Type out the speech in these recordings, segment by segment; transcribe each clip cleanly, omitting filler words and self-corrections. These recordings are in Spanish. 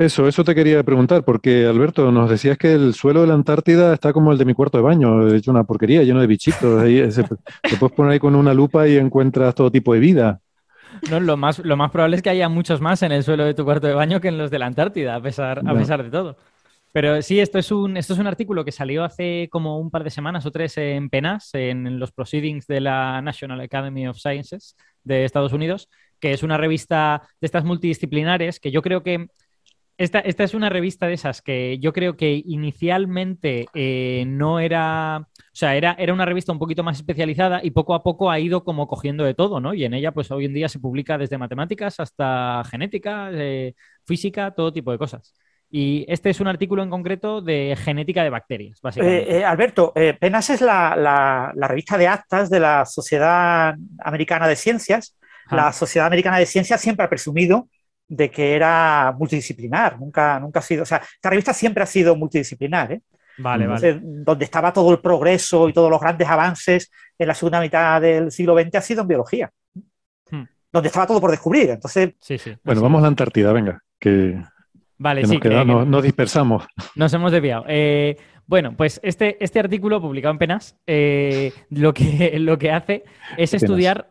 Eso te quería preguntar, porque Alberto, nos decías que el suelo de la Antártida está como el de mi cuarto de baño, hecho una porquería, lleno de bichitos. Ahí, te puedes poner ahí con una lupa y encuentras todo tipo de vida. No, lo más probable es que haya muchos más en el suelo de tu cuarto de baño que en los de la Antártida, a Ya. pesar de todo. Pero sí, esto es un artículo que salió hace como un par de semanas o tres en PNAS, en los Proceedings de la National Academy of Sciences de Estados Unidos, que es una revista de estas multidisciplinares que yo creo que esta es una revista de esas que yo creo que inicialmente no era, o sea, era una revista un poquito más especializada y poco a poco ha ido como cogiendo de todo, ¿no? Y en ella, pues hoy en día se publica desde matemáticas hasta genética, física, todo tipo de cosas. Y este es un artículo en concreto de genética de bacterias, básicamente. Alberto, PENAS es la revista de actas de la Sociedad Americana de Ciencias. La Ajá. Sociedad Americana de Ciencias siempre ha presumido de que era multidisciplinar, nunca ha sido, o sea, esta revista siempre ha sido multidisciplinar, ¿eh? Vale, Ujú. vale. Entonces, donde estaba todo el progreso y todos los grandes avances en la segunda mitad del siglo XX ha sido en biología, Hmm. donde estaba todo por descubrir. Entonces, Sí, sí, Bueno, así vamos a la es. Antártida, venga, Vale, que nos sí, queda, nos dispersamos. nos hemos desviado. Bueno, pues este artículo publicado en Penas lo que hace es Qué penas. estudiar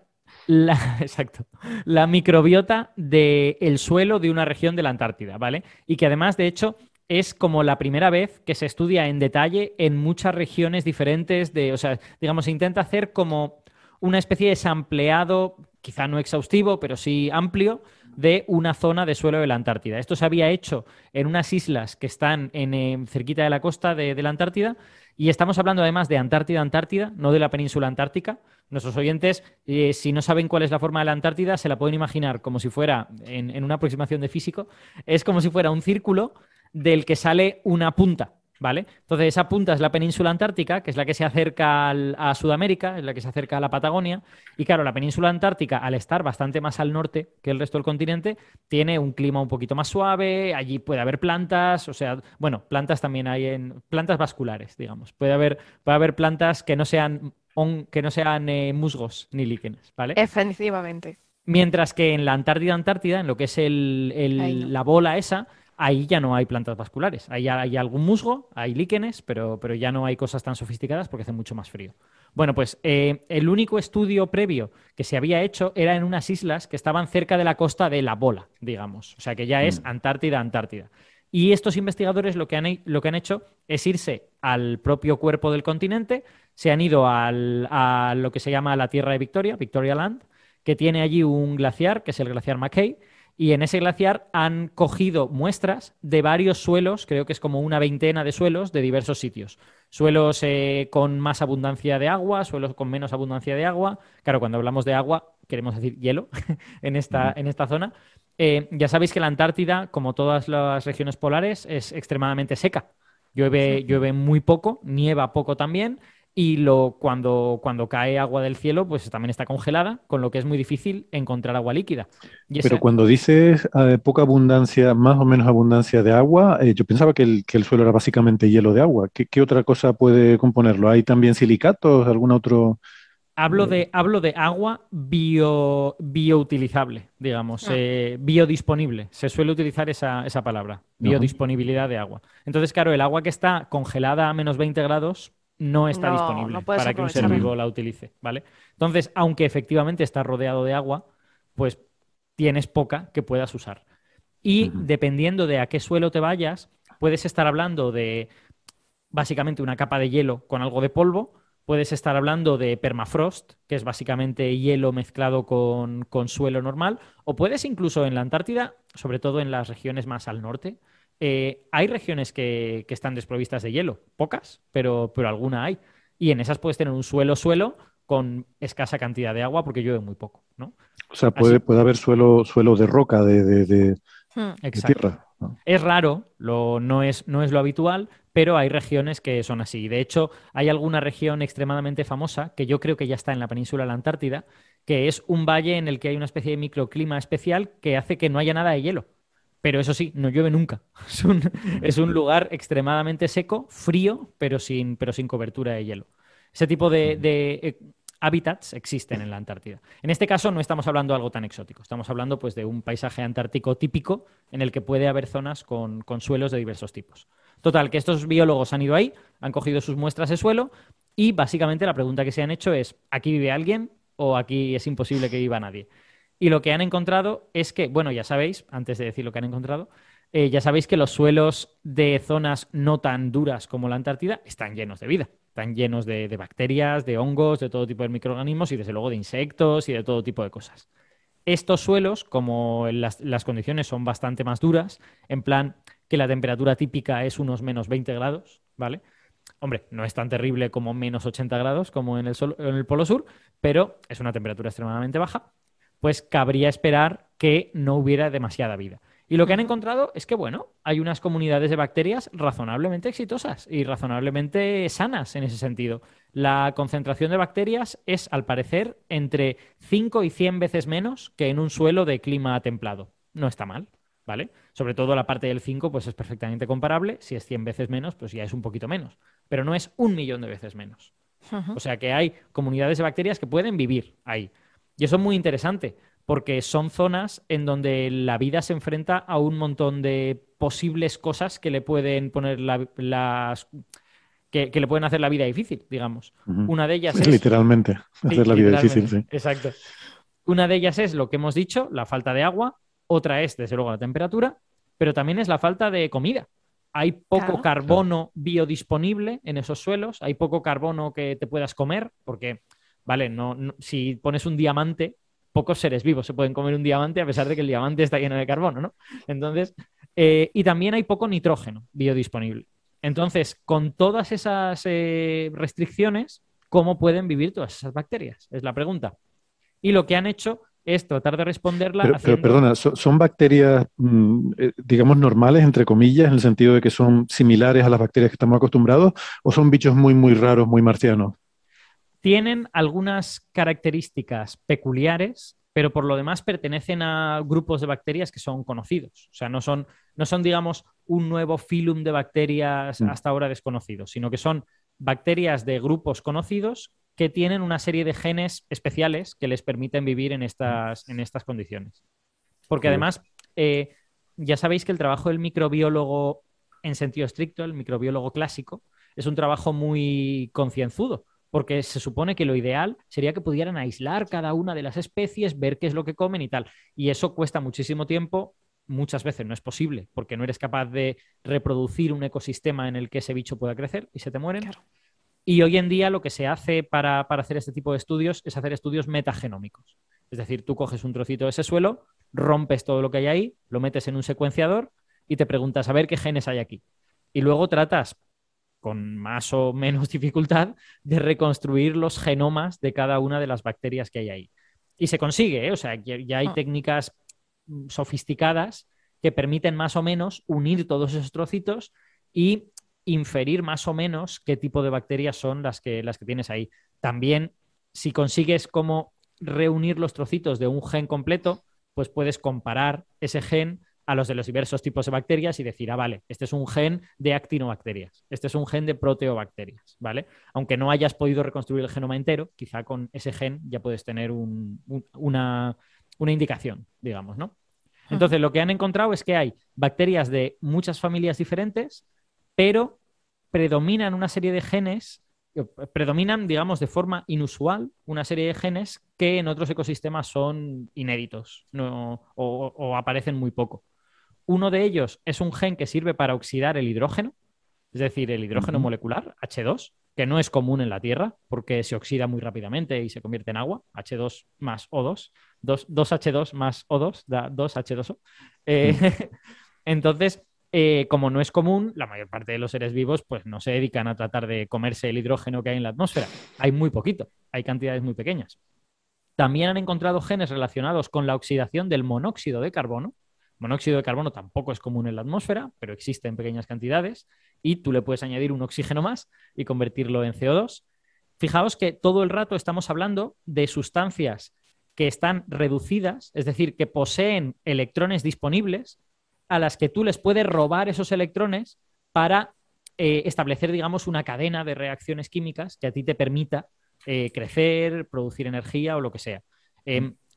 exacto, la microbiota del suelo de una región de la Antártida, ¿vale? Y que además, de hecho, es como la primera vez que se estudia en detalle en muchas regiones diferentes o sea, digamos, se intenta hacer como una especie de sampleado, quizá no exhaustivo, pero sí amplio, de una zona de suelo de la Antártida. Esto se había hecho en unas islas que están cerquita de la costa de la Antártida. Y estamos hablando además de Antártida, Antártida, no de la península antártica. Nuestros oyentes, si no saben cuál es la forma de la Antártida, se la pueden imaginar como si fuera, en una aproximación de físico, es como si fuera un círculo del que sale una punta. ¿Vale? Entonces, esa punta es la península antártica, que es la que se acerca a Sudamérica, es la que se acerca a la Patagonia. Y claro, la península antártica, al estar bastante más al norte que el resto del continente, tiene un clima un poquito más suave, allí puede haber plantas, o sea, bueno, plantas también hay en plantas vasculares, digamos. Puede haber plantas que no sean musgos ni líquenes, ¿vale? Efectivamente. Mientras que en la Antártida, Antártida, en lo que es Ahí no. la bola esa, ahí ya no hay plantas vasculares. Ahí hay algún musgo, hay líquenes, pero ya no hay cosas tan sofisticadas porque hace mucho más frío. Bueno, pues el único estudio previo que se había hecho era en unas islas que estaban cerca de la costa de la bola, digamos. O sea que ya es Mm. Antártida, Antártida. Y estos investigadores lo que han hecho es irse al propio cuerpo del continente, se han ido a lo que se llama la Tierra de Victoria, Victoria Land, que tiene allí un glaciar, que es el glaciar Mackay, y en ese glaciar han cogido muestras de varios suelos, creo que es como una veintena de suelos de diversos sitios. Suelos con más abundancia de agua, suelos con menos abundancia de agua. Claro, cuando hablamos de agua, queremos decir hielo en esta, Ujú. en esta zona. Ya sabéis que la Antártida, como todas las regiones polares, es extremadamente seca. Llueve muy poco, nieva poco también, y cuando cae agua del cielo, pues también está congelada, con lo que es muy difícil encontrar agua líquida. Y Pero esa, cuando dices poca abundancia, más o menos abundancia de agua, yo pensaba que el suelo era básicamente hielo de agua. ¿Qué otra cosa puede componerlo? ¿Hay también silicatos? ¿Algún otro? hablo eh, de, hablo de agua bioutilizable, digamos, Mm. biodisponible. Se suele utilizar esa palabra, ajá. biodisponibilidad de agua. Entonces, claro, el agua que está congelada a menos 20 grados no está No, no disponible puedes para que un ser aprovecharla. Mm, vivo la utilice, ¿vale? Entonces, aunque efectivamente está rodeado de agua, pues tienes poca que puedas usar. Y ujú. dependiendo de a qué suelo te vayas, puedes estar hablando de básicamente una capa de hielo con algo de polvo. Puedes estar hablando de permafrost, que es básicamente hielo mezclado con suelo normal. O puedes incluso en la Antártida, sobre todo en las regiones más al norte, hay regiones que están desprovistas de hielo. Pocas, pero alguna hay. Y en esas puedes tener un suelo con escasa cantidad de agua porque llueve muy poco, ¿no? O sea, puede, Así, puede haber suelo de roca, Mm. de exacto. tierra, ¿no? Es raro, no es lo habitual, pero hay regiones que son así. De hecho, hay alguna región extremadamente famosa, que yo creo que ya está en la península de la Antártida, que es un valle en el que hay una especie de microclima especial que hace que no haya nada de hielo. Pero eso sí, no llueve nunca. Es un, Mm, es un lugar extremadamente seco, frío, pero sin cobertura de hielo. Ese tipo mm. hábitats existen en la Antártida. En este caso no estamos hablando de algo tan exótico, estamos hablando pues, de un paisaje antártico típico en el que puede haber zonas con suelos de diversos tipos. Total, que estos biólogos han ido ahí, han cogido sus muestras de suelo y básicamente la pregunta que se han hecho es, ¿aquí vive alguien o aquí es imposible que viva nadie? Y lo que han encontrado es que, bueno, ya sabéis, antes de decir lo que han encontrado, ya sabéis que los suelos de zonas no tan duras como la Antártida están llenos de vida. Están llenos de bacterias, de hongos, de todo tipo de microorganismos y desde luego de insectos y de todo tipo de cosas. Estos suelos, como las condiciones son bastante más duras, en plan que la temperatura típica es unos menos 20 grados, ¿vale? Hombre, no es tan terrible como menos 80 grados como en el Polo Sur, pero es una temperatura extremadamente baja, pues cabría esperar que no hubiera demasiada vida. Y lo que han encontrado es que, bueno, hay unas comunidades de bacterias razonablemente exitosas y razonablemente sanas en ese sentido. La concentración de bacterias es, al parecer, entre 5 y 100 veces menos que en un suelo de clima templado. No está mal, ¿vale? Sobre todo la parte del 5 pues es perfectamente comparable. Si es 100 veces menos, pues ya es un poquito menos. Pero no es 1 millón de veces menos. O sea que hay comunidades de bacterias que pueden vivir ahí. Y eso es muy interesante, porque son zonas en donde la vida se enfrenta a un montón de posibles cosas que le pueden poner que le pueden hacer la vida difícil, digamos. Una de ellas es... Literalmente, hacer la vida difícil, sí. Exacto. Una de ellas es lo que hemos dicho, la falta de agua. Otra es, desde luego, la temperatura, pero también es la falta de comida. Hay poco carbono biodisponible en esos suelos, hay poco carbono que te puedas comer, porque, vale, si pones un diamante, pocos seres vivos se pueden comer un diamante a pesar de que el diamante está lleno de carbono, ¿no? Entonces, y también hay poco nitrógeno biodisponible. Entonces, con todas esas restricciones, ¿cómo pueden vivir todas esas bacterias? Es la pregunta. Y lo que han hecho es tratar de responderla pero perdona, ¿son bacterias, digamos, normales, entre comillas, en el sentido de que son similares a las bacterias que estamos acostumbrados, o son bichos muy, muy raros, muy marcianos? Tienen algunas características peculiares, pero por lo demás pertenecen a grupos de bacterias que son conocidos. O sea, no son, digamos, un nuevo filum de bacterias hasta ahora desconocidos, sino que son bacterias de grupos conocidos que tienen una serie de genes especiales que les permiten vivir en estas condiciones. Porque además, ya sabéis que el trabajo del microbiólogo en sentido estricto, el microbiólogo clásico, es un trabajo muy concienzudo, porque se supone que lo ideal sería que pudieran aislar cada una de las especies, ver qué es lo que comen y tal. Y eso cuesta muchísimo tiempo, muchas veces no es posible, porque no eres capaz de reproducir un ecosistema en el que ese bicho pueda crecer y se te mueren. Claro. Y hoy en día lo que se hace para hacer este tipo de estudios es hacer estudios metagenómicos. Es decir, tú coges un trocito de ese suelo, rompes todo lo que hay ahí, lo metes en un secuenciador y te preguntas a ver qué genes hay aquí. Y luego tratas, con más o menos dificultad, de reconstruir los genomas de cada una de las bacterias que hay ahí. Y se consigue, ¿eh? O sea, ya hay técnicas sofisticadas que permiten más o menos unir todos esos trocitos y inferir más o menos qué tipo de bacterias son las que tienes ahí. También, si consigues como reunir los trocitos de un gen completo, pues puedes comparar ese gen a los de los diversos tipos de bacterias y decir, vale, este es un gen de actinobacterias, este es un gen de proteobacterias, ¿vale? Aunque no hayas podido reconstruir el genoma entero, quizá con ese gen ya puedes tener una indicación, digamos, ¿no? Entonces, lo que han encontrado es que hay bacterias de muchas familias diferentes, pero predominan una serie de genes, predominan, digamos, de forma inusual una serie de genes que en otros ecosistemas son inéditos o aparecen muy poco. Uno de ellos es un gen que sirve para oxidar el hidrógeno, es decir, el hidrógeno molecular, H2, que no es común en la Tierra porque se oxida muy rápidamente y se convierte en agua, H2 más O2, 2H2 más O2 da 2H2O. Entonces, como no es común, la mayor parte de los seres vivos pues no se dedican a tratar de comerse el hidrógeno que hay en la atmósfera. Hay muy poquito, hay cantidades muy pequeñas. También han encontrado genes relacionados con la oxidación del monóxido de carbono. Monóxido de carbono tampoco es común en la atmósfera, pero existe en pequeñas cantidades y tú le puedes añadir un oxígeno más y convertirlo en CO2. Fijaos que todo el rato estamos hablando de sustancias que están reducidas, es decir, que poseen electrones disponibles a las que tú les puedes robar esos electrones para establecer, digamos, una cadena de reacciones químicas que a ti te permita crecer, producir energía o lo que sea.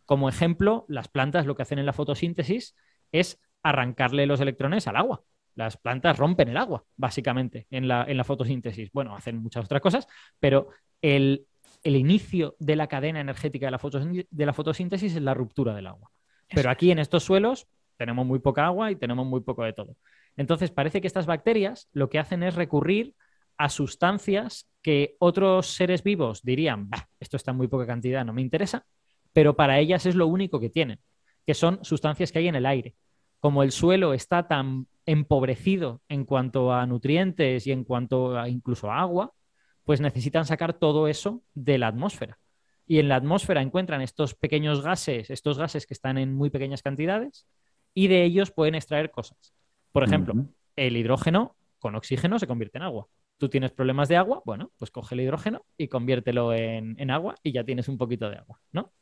Como ejemplo, las plantas lo que hacen en la fotosíntesis es arrancarle los electrones al agua. Las plantas rompen el agua, básicamente, en la fotosíntesis. Bueno, hacen muchas otras cosas, pero el inicio de la cadena energética de la fotosíntesis es la ruptura del agua. Pero aquí en estos suelos tenemos muy poca agua y tenemos muy poco de todo. Entonces parece que estas bacterias lo que hacen es recurrir a sustancias que otros seres vivos dirían, bah, esto está en muy poca cantidad, no me interesa, pero para ellas es lo único que tienen, que son sustancias que hay en el aire. Como el suelo está tan empobrecido en cuanto a nutrientes y en cuanto a incluso a agua, pues necesitan sacar todo eso de la atmósfera. Y en la atmósfera encuentran estos pequeños gases, estos gases que están en muy pequeñas cantidades, y de ellos pueden extraer cosas. Por ejemplo, el hidrógeno con oxígeno se convierte en agua. Tú tienes problemas de agua, bueno, pues coge el hidrógeno y conviértelo en agua y ya tienes un poquito de agua, ¿no?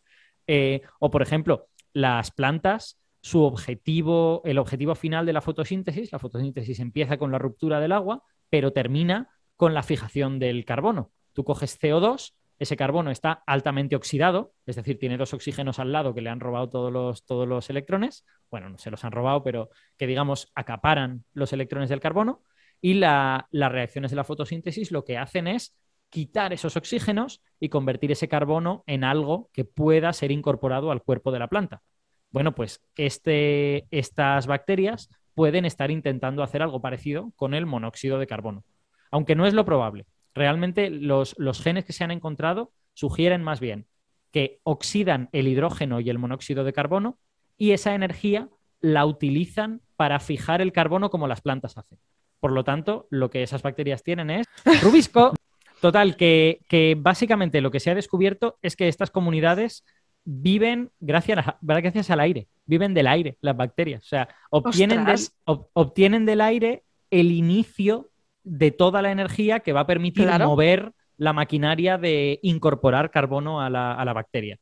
O por ejemplo, las plantas, el objetivo final de la fotosíntesis empieza con la ruptura del agua, pero termina con la fijación del carbono. Tú coges CO2, ese carbono está altamente oxidado, es decir, tiene 2 oxígenos al lado que le han robado todos los electrones. Bueno, no se los han robado, pero que digamos acaparan los electrones del carbono. Y las reacciones de la fotosíntesis lo que hacen es quitar esos oxígenos y convertir ese carbono en algo que pueda ser incorporado al cuerpo de la planta. Bueno, pues estas bacterias pueden estar intentando hacer algo parecido con el monóxido de carbono, aunque no es lo probable. Realmente los genes que se han encontrado sugieren más bien que oxidan el hidrógeno y el monóxido de carbono y esa energía la utilizan para fijar el carbono como las plantas hacen. Por lo tanto, lo que esas bacterias tienen es rubisco. Total, que básicamente lo que se ha descubierto es que estas comunidades viven gracias al aire, viven del aire, las bacterias. O sea, obtienen del aire el inicio de toda la energía que va a permitir mover la maquinaria de incorporar carbono a la bacteria.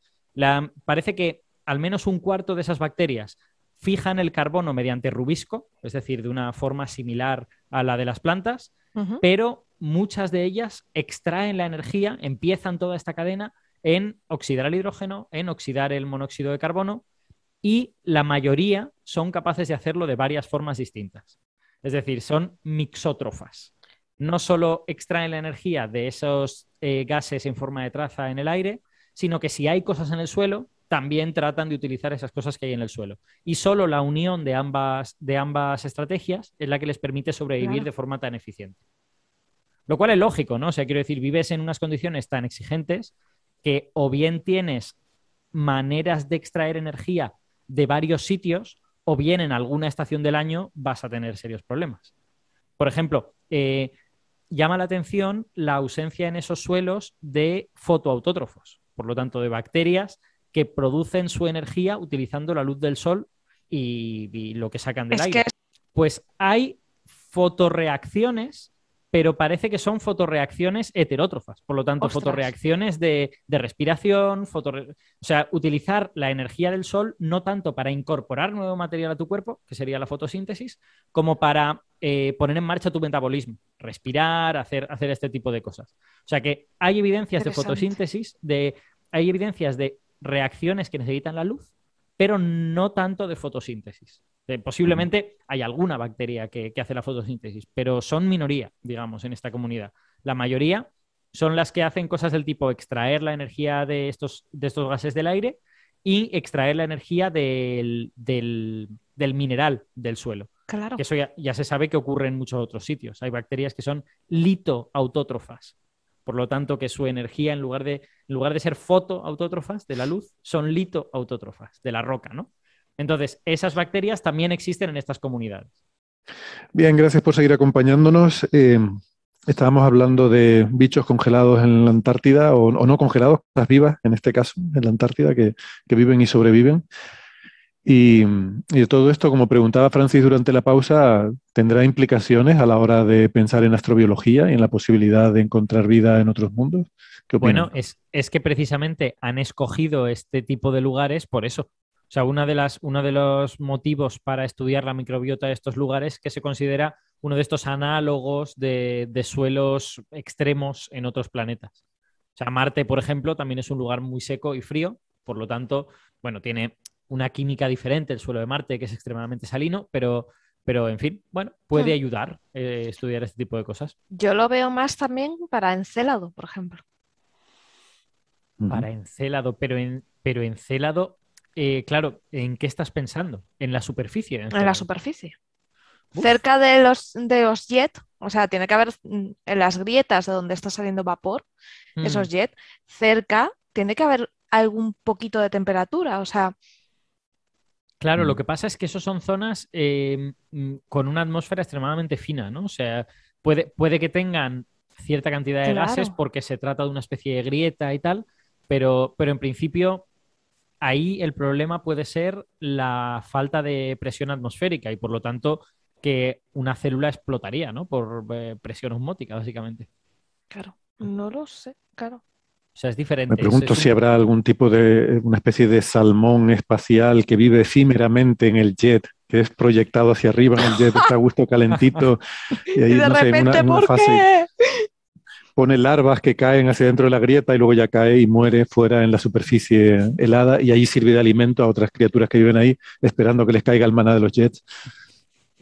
Parece que al menos un cuarto de esas bacterias fijan el carbono mediante rubisco, es decir, de una forma similar a la de las plantas, pero muchas de ellas extraen la energía, empiezan toda esta cadena en oxidar el hidrógeno, en oxidar el monóxido de carbono, y la mayoría son capaces de hacerlo de varias formas distintas. Es decir, son mixótrofas. No solo extraen la energía de esos gases en forma de traza en el aire, sino que si hay cosas en el suelo, también tratan de utilizar esas cosas que hay en el suelo. Y solo la unión de ambas estrategias es la que les permite sobrevivir de forma tan eficiente. Lo cual es lógico, ¿no? O sea, quiero decir, vives en unas condiciones tan exigentes que o bien tienes maneras de extraer energía de varios sitios o bien en alguna estación del año vas a tener serios problemas. Por ejemplo, llama la atención la ausencia en esos suelos de fotoautótrofos, por lo tanto, de bacterias que producen su energía utilizando la luz del sol y lo que sacan del aire. Pues hay fotorreacciones, pero parece que son fotorreacciones heterótrofas, por lo tanto, fotorreacciones de respiración, o sea, utilizar la energía del sol no tanto para incorporar nuevo material a tu cuerpo, que sería la fotosíntesis, como para poner en marcha tu metabolismo, respirar, hacer este tipo de cosas. O sea que hay evidencias de fotosíntesis, hay evidencias de reacciones que necesitan la luz, pero no tanto de fotosíntesis. Posiblemente hay alguna bacteria que hace la fotosíntesis, pero son minoría, digamos, en esta comunidad. La mayoría son las que hacen cosas del tipo extraer la energía de estos gases del aire y extraer la energía del mineral del suelo. Claro. Que eso ya se sabe que ocurre en muchos otros sitios. Hay bacterias que son litoautótrofas. Por lo tanto, que su energía, en lugar de ser fotoautótrofas de la luz, son litoautótrofas de la roca, ¿no? Entonces, esas bacterias también existen en estas comunidades. Bien, gracias por seguir acompañándonos. Estábamos hablando de bichos congelados en la Antártida, o no congelados, cosas vivas, en este caso, en la Antártida, que viven y sobreviven. Y de todo esto, como preguntaba Francis durante la pausa, ¿tendrá implicaciones a la hora de pensar en astrobiología y en la posibilidad de encontrar vida en otros mundos? ¿Qué opinan? Bueno, es que precisamente han escogido este tipo de lugares por eso. O sea, uno de los motivos para estudiar la microbiota de estos lugares es que se considera uno de estos análogos de suelos extremos en otros planetas. O sea, Marte, por ejemplo, también es un lugar muy seco y frío, por lo tanto, bueno, tiene una química diferente el suelo de Marte, que es extremadamente salino, pero en fin, bueno, puede ayudar estudiar este tipo de cosas. Yo lo veo más también para Encélado, por ejemplo. Para Encélado, pero Encélado, claro, ¿en qué estás pensando? ¿En la superficie de En la Encélado? superficie. Uf. Cerca de los jets, o sea, tiene que haber en las grietas de donde está saliendo vapor, esos jets, cerca tiene que haber algún poquito de temperatura, o sea, Claro, lo que pasa es que esos son zonas con una atmósfera extremadamente fina, ¿no? O sea, puede que tengan cierta cantidad de gases claro, porque se trata de una especie de grieta y tal, pero en principio ahí el problema puede ser la falta de presión atmosférica y por lo tanto que una célula explotaría, ¿no? Por presión osmótica, básicamente. claro, no lo sé, claro. O sea, es Me diferente. pregunto si habrá algún tipo de, una especie de salmón espacial que vive efímeramente en el jet, que es proyectado hacia arriba en el jet, está a gusto calentito, y Y ahí, de no sé, repente, en una ¿por fase qué? pone larvas que caen hacia dentro de la grieta y luego ya cae y muere fuera en la superficie helada, y ahí sirve de alimento a otras criaturas que viven ahí, esperando que les caiga el maná de los jets.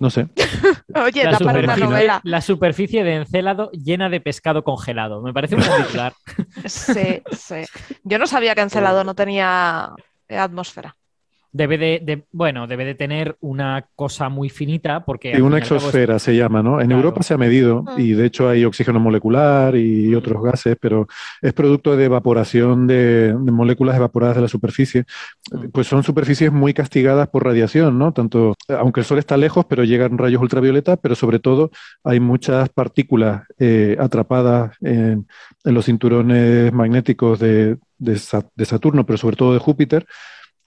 No sé. Oye, La da para una Imagina. novela. la superficie de Encélado llena de pescado congelado. Me parece un buen titular. Sí, sí. Yo no sabía que Encelado no tenía atmósfera. Debe de tener una cosa muy finita porque Sí, al fin una y al cabo exosfera se llama, ¿no? En Europa claro. se ha medido Mm, y de hecho hay oxígeno molecular y otros gases, pero es producto de evaporación de moléculas evaporadas de la superficie. Pues son superficies muy castigadas por radiación, ¿no? Tanto, aunque el Sol está lejos, pero llegan rayos ultravioleta, pero sobre todo hay muchas partículas atrapadas en los cinturones magnéticos de Saturno, pero sobre todo de Júpiter,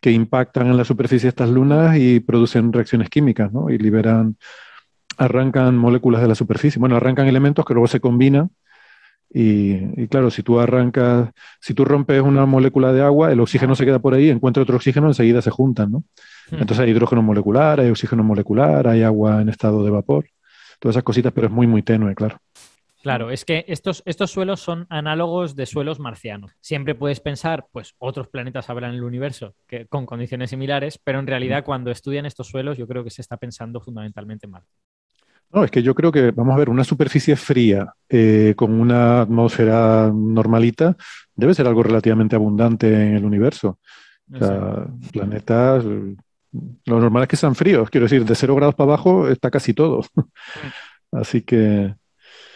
que impactan en la superficie de estas mm. lunas y producen reacciones químicas, ¿no? Y arrancan moléculas de la superficie. Bueno, arrancan elementos que luego se combinan y claro, si tú rompes una molécula de agua, el oxígeno se queda por ahí, encuentra otro oxígeno, enseguida se juntan, ¿no? Entonces hay hidrógeno molecular, hay oxígeno molecular, hay agua en estado de vapor, todas esas cositas, pero es muy, muy tenue, claro. Claro, es que estos suelos son análogos de suelos marcianos. Siempre puedes pensar, pues otros planetas habrá en el universo que, con condiciones similares, pero en realidad cuando estudian estos suelos yo creo que se está pensando fundamentalmente en Marte. No, es que yo creo que, vamos a ver, una superficie fría con una atmósfera normalita debe ser algo relativamente abundante en el universo. O Exacto. sea, planetas, lo normal es que sean fríos, quiero decir, de 0 grados para abajo está casi todo. Así que,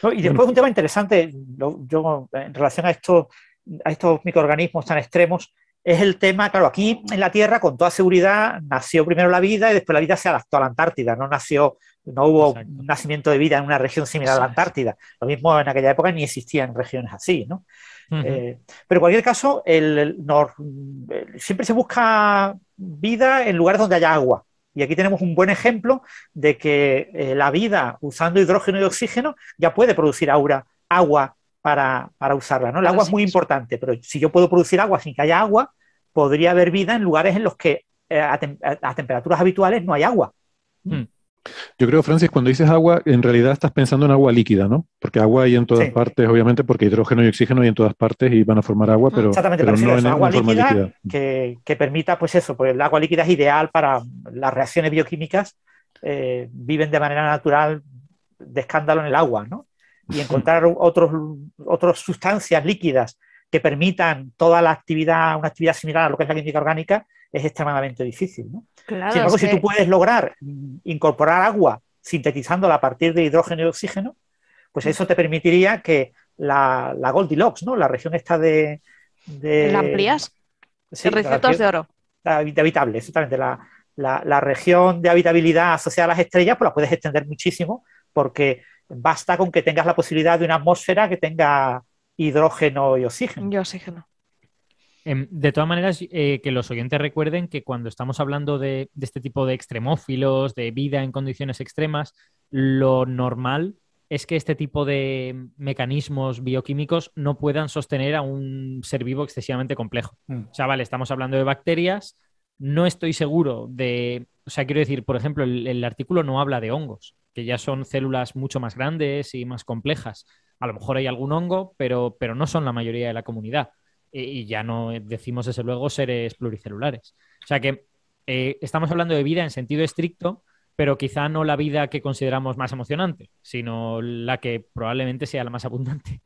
¿No? Y bueno, después un tema interesante, yo en relación a estos microorganismos tan extremos, es el tema, claro, aquí en la Tierra con toda seguridad nació primero la vida y después la vida se adaptó a la Antártida, no hubo Exacto. un nacimiento de vida en una región similar a Eso la es. Antártida. Lo mismo en aquella época ni existían regiones así, ¿no? Ujú. Pero en cualquier caso, siempre se busca vida en lugares donde haya agua. Y aquí tenemos un buen ejemplo de que la vida usando hidrógeno y oxígeno ya puede producir agua para usarla, ¿no? El Para agua es sí muy mismo. importante, pero si yo puedo producir agua sin que haya agua, podría haber vida en lugares en los que a temperaturas habituales no hay agua. Mm. yo creo, Francis, cuando dices agua, en realidad estás pensando en agua líquida, ¿no? Porque agua hay en todas Sí, partes, obviamente, porque hidrógeno y oxígeno hay en todas partes y van a formar agua, exactamente, me pero refiero a no eso, agua en forma líquida líquida. que permita, pues eso, pues el agua líquida es ideal para las reacciones bioquímicas, viven de manera natural de escándalo en el agua, ¿no? Y encontrar otras sustancias líquidas que permitan toda la actividad, una actividad similar a lo que es la química orgánica, es extremadamente difícil, ¿no? Sin Claro, embargo, es si tú que puedes lograr incorporar agua sintetizándola a partir de hidrógeno y oxígeno, pues mm, eso te permitiría que la Goldilocks, ¿no? La región esta la de amplías. sí, la Recetas de región oro. de habitable, exactamente. La región de habitabilidad asociada a las estrellas, pues la puedes extender muchísimo porque basta con que tengas la posibilidad de una atmósfera que tenga hidrógeno y oxígeno. Y oxígeno. De todas maneras, que los oyentes recuerden que cuando estamos hablando de este tipo de extremófilos, de vida en condiciones extremas, lo normal es que este tipo de mecanismos bioquímicos no puedan sostener a un ser vivo excesivamente complejo. Mm. O sea, vale, estamos hablando de bacterias, no estoy seguro de, o sea, quiero decir, por ejemplo, el artículo no habla de hongos, que ya son células mucho más grandes y más complejas. A lo mejor hay algún hongo, pero no son la mayoría de la comunidad. Y ya no decimos, desde luego, seres pluricelulares. O sea que estamos hablando de vida en sentido estricto, pero quizá no la vida que consideramos más emocionante, sino la que probablemente sea la más abundante.